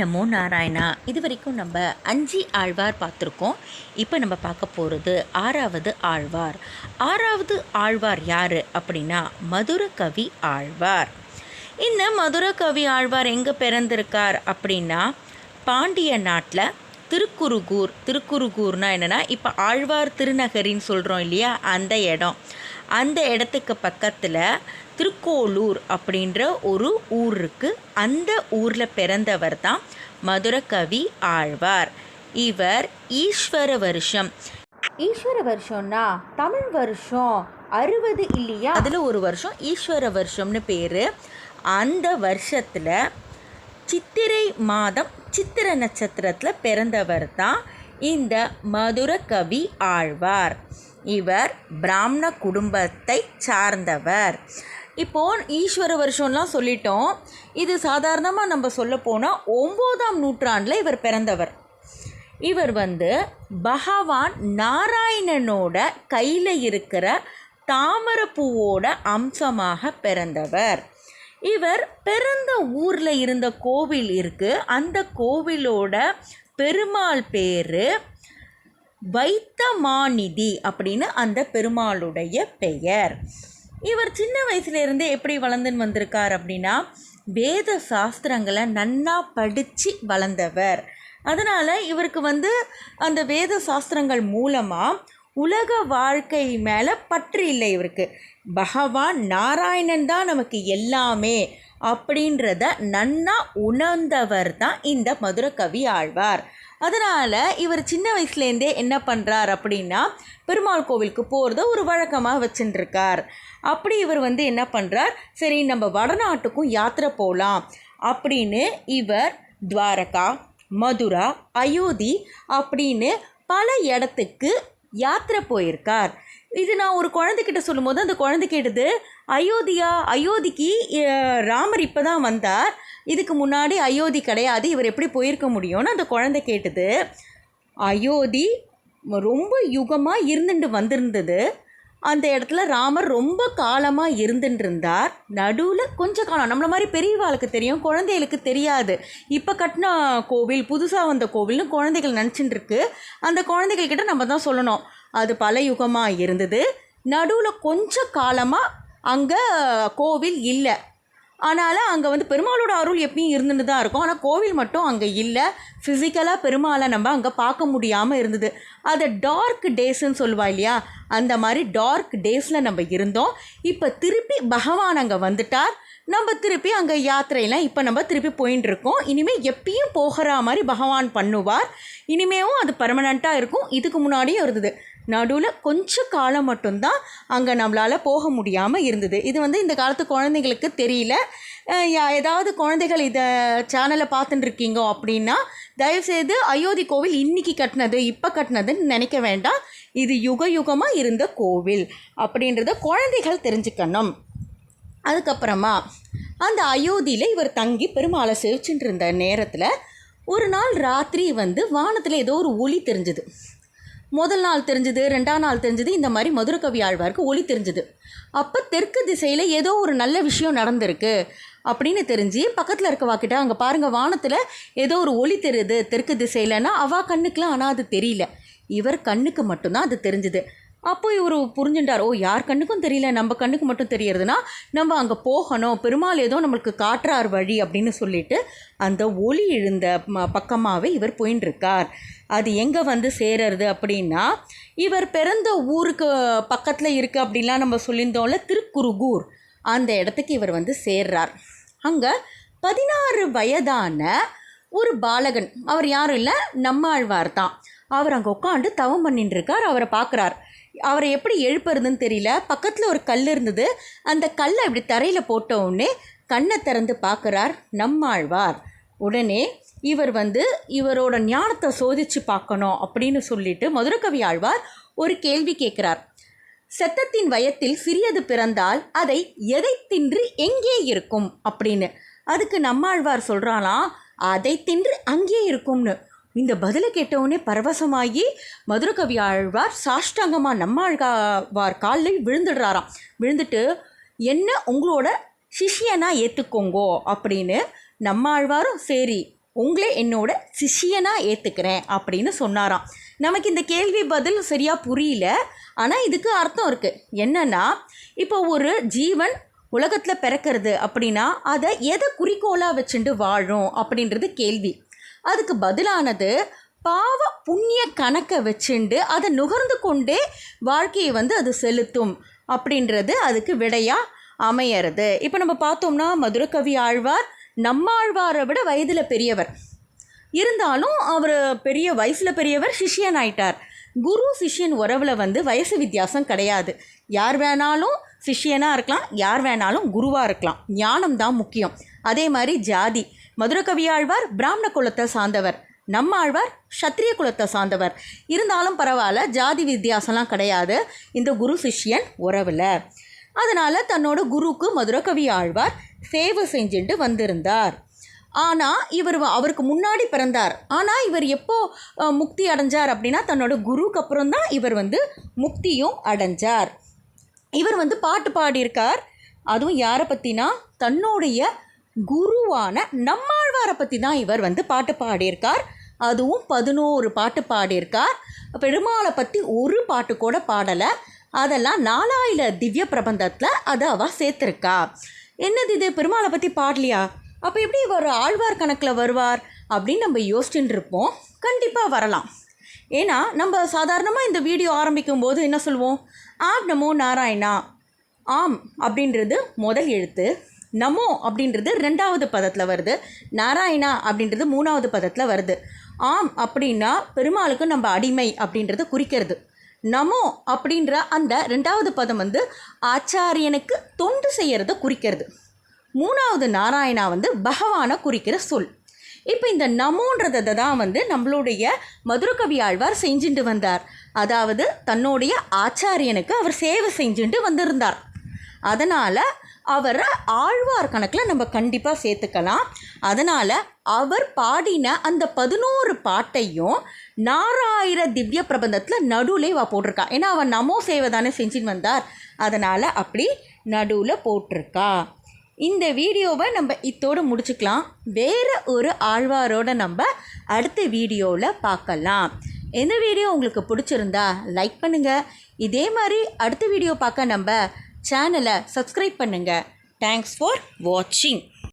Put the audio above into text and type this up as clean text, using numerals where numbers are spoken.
நமோ நாராயணா. இது வரைக்கும் நம்ம 5 ஆழ்வார் பார்த்துருக்கோம். இப்போ நம்ம பார்க்க போகிறது 6வது ஆழ்வார். 6வது ஆழ்வார் யார் அப்படின்னா மதுர கவி ஆழ்வார். இந்த மதுர கவி ஆழ்வார் எங்கே பிறந்திருக்கார் அப்படின்னா பாண்டிய நாட்டில் திருக்குறுகூர்னா என்னென்னா இப்போ ஆழ்வார் திருநகரின்னு சொல்கிறோம் இல்லையா, அந்த இடத்துக்கு பக்கத்தில் திருக்கோளூர் அப்படின்ற ஒரு ஊர் இருக்குது. அந்த ஊரில் பிறந்தவர் தான் மதுர கவி ஆழ்வார். இவர் ஈஸ்வர வருஷம்னா தமிழ் வருஷம் 60 இல்லையா, அதில் ஒரு வருஷம் ஈஸ்வர வருஷம்னு பேர். அந்த வருஷத்தில் சித்திரை மாதம் சித்திர நட்சத்திரத்தில் பிறந்தவர் தான் இந்த மதுர கவி ஆழ்வார். இவர் பிராமண குடும்பத்தை சார்ந்தவர். இப்போது ஈஸ்வர வருஷம்லாம் சொல்லிட்டோம். இது சாதாரணமாக நம்ம சொல்ல போனால் 9ஆம் நூற்றாண்டில் இவர் பிறந்தவர். இவர் பகவான் நாராயணனோட கையில் இருக்கிற தாமரப்பூவோட அம்சமாக பிறந்தவர். இவர் பிறந்த ஊரில் இருந்த கோவில் இருக்குது. அந்த கோவிலோட பெருமாள் பேர் வைத்தமாநிதி அப்படின்னு அந்த பெருமாளுடைய பெயர். இவர் சின்ன வயசுலேருந்தே எப்படி வளர்ந்துன்னு வந்திருக்கார் அப்படின்னா வேத சாஸ்திரங்களை நன்னா படித்து வளர்ந்தவர். அதனால் இவருக்கு அந்த வேத சாஸ்திரங்கள் மூலமாக உலக வாழ்க்கை மேலே பற்று இல்லை. இவருக்கு பகவான் நாராயணன் தான் நமக்கு எல்லாமே அப்படின்றத நன்னா உணர்ந்தவர் தான் இந்த மதுர கவி ஆழ்வார். அதனால் இவர் சின்ன வயசுலேருந்தே என்ன பண்ணுறார் அப்படின்னா பெருமாள் கோவிலுக்கு போகிறத ஒரு வழக்கமாக வச்சுட்டுருக்கார். அப்படி இவர் என்ன பண்ணுறார், சரி நம்ம வடநாட்டுக்கும் யாத்திரை போகலாம் அப்படின்னு இவர் துவாரகா, மதுரா, அயோத்தி அப்படின்னு பல இடத்துக்கு யாத்திரை போயிருக்கார். இது நான் ஒரு குழந்தைகிட்ட சொல்லும்போது அந்த குழந்தை கேட்டது, அயோத்திக்கு ராமர் இப்போ தான் வந்தார், இதுக்கு முன்னாடி அயோத்தி கிடையாது, இவர் எப்படி போயிருக்க முடியும்னு அந்த குழந்தை கேட்டது. அயோத்தி ரொம்ப யுகமாக இருந்துட்டு வந்திருந்தது. அந்த இடத்துல ராமர் ரொம்ப காலமாக இருந்துட்டு இருந்தார். நடுவில் கொஞ்சம் காலம் நம்மள மாதிரி பெரியவாளுக்கு தெரியும், குழந்தைகளுக்கு தெரியாது. இப்போ கட்டின கோவில், புதுசாக வந்த கோவில்னு குழந்தைகள் நினச்சிட்டு இருக்கு. அந்த குழந்தைகள்கிட்ட நம்ம தான் சொல்லணும், அது பல யுகமாக இருந்தது. நடுவில் கொஞ்சம் காலமாக அங்கே கோவில் இல்லை. அதனால் அங்கே பெருமாளோட அருள் எப்பயும் இருந்துட்டு தான் இருக்கும். ஆனால் கோவில் மட்டும் அங்கே இல்லை. ஃபிசிக்கலாக பெருமாளை நம்ம அங்கே பார்க்க முடியாமல் இருந்தது. அதை டார்க் டேஸ்ன்னு சொல்லுவா இல்லையா, அந்த மாதிரி டார்க் டேஸில் நம்ம இருந்தோம். இப்போ திருப்பி பகவான் அங்கே வந்துட்டார். நம்ம திருப்பி அங்கே யாத்திரையெல்லாம் இப்போ நம்ம திருப்பி போயின்னு இருக்கோம். இனிமேல் எப்பயும் போகிற மாதிரி பகவான் பண்ணுவார். இனிமேவும் அது பர்மனெண்ட்டாக இருக்கும். இதுக்கு முன்னாடியும் இருந்தது. நடுவில் கொஞ்சம் காலம் மட்டும்தான் அங்கே நம்மளால் போக முடியாமல் இருந்தது. இது இந்த காலத்து குழந்தைங்களுக்கு தெரியல. ஏதாவது குழந்தைகள் இதை சேனலை பார்த்துட்டு இருக்கீங்க அப்படின்னா தயவுசெய்து அயோத்தி கோவில் இன்றைக்கி கட்டினது இப்போ கட்டினதுன்னு நினைக்க வேண்டாம். இது யுகமாக இருந்த கோவில் அப்படின்றத குழந்தைகள் தெரிஞ்சுக்கணும். அதுக்கப்புறமா அந்த அயோத்தியில் இவர் தங்கி பெருமாளை சேவிச்சுட்டு இருந்த நேரத்தில் ஒரு நாள் ராத்திரி வானத்தில் ஏதோ ஒரு ஒளி தெரிஞ்சுது. முதல் நாள் தெரிஞ்சுது, 2ஆம் நாள் தெரிஞ்சுது. இந்த மாதிரி மதுர கவி ஆழ்வாருக்கு ஒளி தெரிஞ்சுது. அப்போ தெற்கு திசையில் ஏதோ ஒரு நல்ல விஷயம் நடந்திருக்கு அப்படின்னு தெரிஞ்சு பக்கத்தில் இருக்கவாக்கிட்ட, அங்கே பாருங்கள் வானத்தில் ஏதோ ஒரு ஒளி தெரியுது தெற்கு திசையிலன்னா அவள் கண்ணுக்கெலாம், ஆனால் அது தெரியல. இவர் கண்ணுக்கு மட்டும்தான் அது தெரிஞ்சுது. அப்போ இவர் புரிஞ்சுட்டார், ஓ யார் கண்ணுக்கும் தெரியல, நம்ம கண்ணுக்கு மட்டும் தெரியறதுன்னா நம்ம அங்கே போகணும், பெருமாள் ஏதோ நம்மளுக்கு காட்டுறார் வழி அப்படின்னு சொல்லிட்டு அந்த ஒளி எழுந்த பக்கமாகவே இவர் போயின்னு இருக்கார். அது எங்கே சேருறது அப்படின்னா இவர் பிறந்த ஊருக்கு பக்கத்தில் இருக்குது அப்படின்லாம் நம்ம சொல்லியிருந்தோம்ல, திருக்குறுகூர், அந்த இடத்துக்கு இவர் சேர்றார். அங்கே 16 வயதான ஒரு பாலகன், அவர் யாரும் இல்லை, நம்மாழ்வார் தான். அவர் அங்கே உட்காந்து தவம் பண்ணிட்டு இருக்கார். அவரை பார்க்குறார். அவரை எப்படி எழுப்புறதுன்னு தெரியல. பக்கத்தில் ஒரு கல் இருந்தது. அந்த கல்லை இப்படி தரையில் போட்ட உடனே கண்ணை திறந்து பார்க்குறார் நம்மாழ்வார். உடனே இவர் இவரோட ஞானத்தை சோதித்து பார்க்கணும் அப்படின்னு சொல்லிட்டு மதுரகவி ஆழ்வார் ஒரு கேள்வி கேட்குறார். செத்தத்தின் வயத்தில் சிறியது பிறந்தால் அதை எதை தின்று எங்கே இருக்கும் அப்படின்னு. அதுக்கு நம்மாழ்வார் சொல்கிறாலாம், அதை தின்று அங்கே இருக்கும்னு. இந்த பதிலை கேட்டவுடனே பரவசமாகி மதுர கவி ஆழ்வார் சாஷ்டாங்கமாக நம்மாழ்வார் காலில் விழுந்துடுறாராம். விழுந்துட்டு, என்ன உங்களோட சிஷியனா ஏற்றுக்கோங்கோ அப்படின்னு நம்மாழ்வாரும் சரி உங்களை என்னோட சிஷியனாக ஏற்றுக்கிறேன் அப்படின்னு சொன்னாராம். நமக்கு இந்த கேள்வி பதில் சரியாக புரியல, ஆனால் இதுக்கு அர்த்தம் இருக்குது. என்னென்னா, இப்போ ஒரு ஜீவன் உலகத்தில் பிறக்கிறது அப்படின்னா அதை எதை குறிக்கோளாக வச்சுட்டு வாழும் அப்படின்றது கேள்வி. அதுக்கு பதிலானது பாவ புண்ணிய கணக்கை வச்சுண்டு அதை நுகர்ந்து கொண்டே வாழ்க்கையை அது செலுத்தும் அப்படின்றது அதுக்கு விடையாக அமையிறது. இப்போ நம்ம பார்த்தோம்னா மதுரகவி ஆழ்வார் நம்மாழ்வாரை விட வயதில் பெரியவர், இருந்தாலும் அவர் பெரிய வயசில் பெரியவர், சிஷ்யன் ஆயிட்டார். குரு சிஷ்யன் உறவில் வயசு வித்தியாசம் கிடையாது. யார் வேணாலும் சிஷ்யனாக இருக்கலாம், யார் வேணாலும் குருவாக இருக்கலாம். ஞானம் தான் முக்கியம். அதே மாதிரி ஜாதி, மதுரகவி ஆழ்வார் பிராமண குலத்தை சார்ந்தவர், நம்ம ஆழ்வார் சத்திரிய குலத்தை சார்ந்தவர். இருந்தாலும் பரவாயில்ல, ஜாதி வித்தியாசம்லாம் கிடையாது இந்த குரு சிஷ்யன் உறவில். அதனால் தன்னோட குருக்கு மதுரகவி ஆழ்வார் சேவை செஞ்சுட்டு வந்திருந்தார். ஆனால் அவருக்கு முன்னாடி பிறந்தார். ஆனால் இவர் எப்போ முக்தி அடைஞ்சார் அப்படின்னா தன்னோட குருக்கு அப்புறம் தான் இவர் முக்தியும் அடைஞ்சார். இவர் பாட்டு பாடியிருக்கார். அதுவும் யாரை பற்றினா தன்னுடைய குருவான நம்மாழ்வாரை பற்றி தான் இவர் பாட்டு பாடியிருக்கார். அதுவும் 11 பாட்டு பாடியிருக்கார். பெருமாளை பற்றி ஒரு பாட்டு கூட பாடலை. அதெல்லாம் 4000 திவ்ய பிரபந்தத்தில் அதை அவள் சேர்த்துருக்கா. என்னது இது, பெருமாளை பற்றி பாடலையா? அப்போ எப்படி இவர் ஆழ்வார் கணக்கில் வருவார் அப்படின்னு நம்ம யோசிச்சுட்டு இருப்போம். கண்டிப்பாக வரலாம். ஏன்னா நம்ம சாதாரணமாக இந்த வீடியோ ஆரம்பிக்கும் போது என்ன சொல்லுவோம், ஆம் நமோ நாராயணா. ஆம் அப்படின்றது முதல் எழுத்து, நமோ அப்படின்றது 2வது பதத்தில் வருது, நாராயணா அப்படின்றது 3வது பதத்தில் வருது. ஆம் அப்படின்னா பெருமாளுக்கு நம்ம அடிமை அப்படின்றத குறிக்கிறது. நமோ அப்படின்ற அந்த 2வது பதம் ஆச்சாரியனுக்கு தொண்டு செய்கிறத குறிக்கிறது. 3வது நாராயணா பகவானை குறிக்கிற சொல். இப்போ இந்த நமோன்றதை தான் நம்மளுடைய மதுரகவி ஆழ்வார் செஞ்சுட்டு வந்தார். அதாவது தன்னுடைய ஆச்சாரியனுக்கு அவர் சேவை செஞ்சுட்டு வந்திருந்தார். அதனால் அவரை ஆழ்வார் கணக்கில் நம்ம கண்டிப்பாக சேர்த்துக்கலாம். அதனால் அவர் பாடின அந்த 11 பாட்டையும் 4000 திவ்ய பிரபந்தத்தில் நடுவில் போட்டிருக்கா. ஏன்னா அவர் நமோ சேவை தானே செஞ்சுட்டு வந்தார், அதனால் அப்படி நடுவில் போட்டிருக்கா. இந்த வீடியோவை நம்ம இத்தோடு முடிச்சுக்கலாம். வேறு ஒரு ஆழ்வாரோட நம்ம அடுத்த வீடியோவில் பார்க்கலாம். இந்த வீடியோ உங்களுக்கு பிடிச்சிருந்தா லைக் பண்ணுங்கள். இதே மாதிரி அடுத்த வீடியோ பார்க்க நம்ம சேனலை சப்ஸ்கிரைப் பண்ணுங்கள். தேங்க்ஸ் ஃபார் வாட்சிங்.